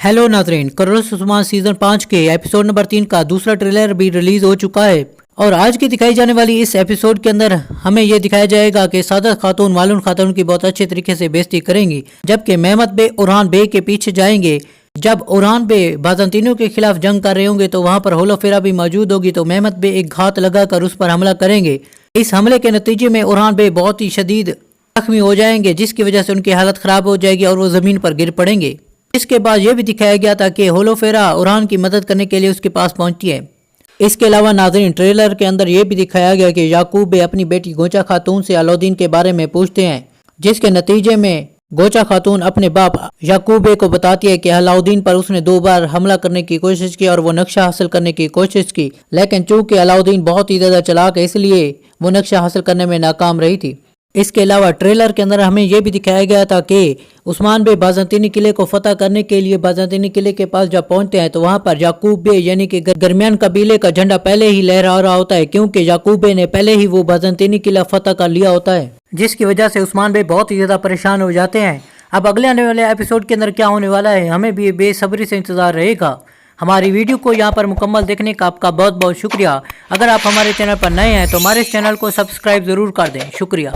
Hello नाज़रीन, करोड़ों Usman season 5 के एपिसोड नंबर 3 का दूसरा ट्रेलर भी रिलीज हो चुका है और आज की दिखाई जाने वाली इस एपिसोड के अंदर हमें यह दिखाया जाएगा कि सादत खातून मालून खातून की बहुत अच्छे तरीके से बेइज्जती करेंगी, जबकि मेहमत बे उरहान बे के पीछे जाएंगे। जब उरहान बे बाज़ंतीनों के खिलाफ जंग कर रहे होंगे तो वहां पर होलो फेरा भी मौजूद होगी, तो मेहमत बे एक घात लगाकर उस पर हमला करेंगे। इस हमले के नतीजे में उरहान बे बहुत ही शदीद जख्मी हो जाएंगे, जिसकी वजह से उनकी हालत खराब हो जाएगी और वो जमीन पर गिर पड़ेंगे। इसके बाद यह भी दिखाया गया था कि होलो फेरा उरहान की मदद करने के लिए उसके पास पहुंचती है। इसके अलावा नाज़रीन, ट्रेलर के अंदर यह भी दिखाया गया कि याकूब बे अपनी बेटी गोचा खातून से अलाउद्दीन के बारे में पूछते हैं, जिसके नतीजे में गोचा खातून अपने बाप याकूब बे को बताती है कि अलाउद्दीन पर उसने 2 बार हमला करने की कोशिश की और वो नक्शा हासिल करने की कोशिश की, लेकिन चूंकि अलाउद्दीन बहुत ही ज़्यादा चालाक है इसलिए वो नक्शा हासिल करने में नाकाम रही थी। इसके अलावा ट्रेलर के अंदर हमें यह भी दिखाया गया था कि उस्मान बे बाज़ंतीनी किले को फतह करने के लिए बाज़ंतीनी किले के पास जब पहुंचते हैं तो वहां पर याकूब बे यानी कि दरमियान कबीले का झंडा पहले ही लहरा रहा होता है, क्योंकि याकूब बे ने पहले ही वो बाज़ंतीनी किला फतह कर लिया होता है, जिसकी वजह से उस्मान बे बहुत ही ज़्यादा परेशान हो जाते हैं। अब अगले आने वाले एपिसोड के अंदर क्या होने वाला है, हमें भी बेसब्री से इंतजार रहेगा। हमारी वीडियो को यहाँ पर मुकम्मल देखने का आपका बहुत बहुत शुक्रिया। अगर आप हमारे चैनल पर नए हैं तो हमारे इस चैनल को सब्सक्राइब ज़रूर कर दें। शुक्रिया।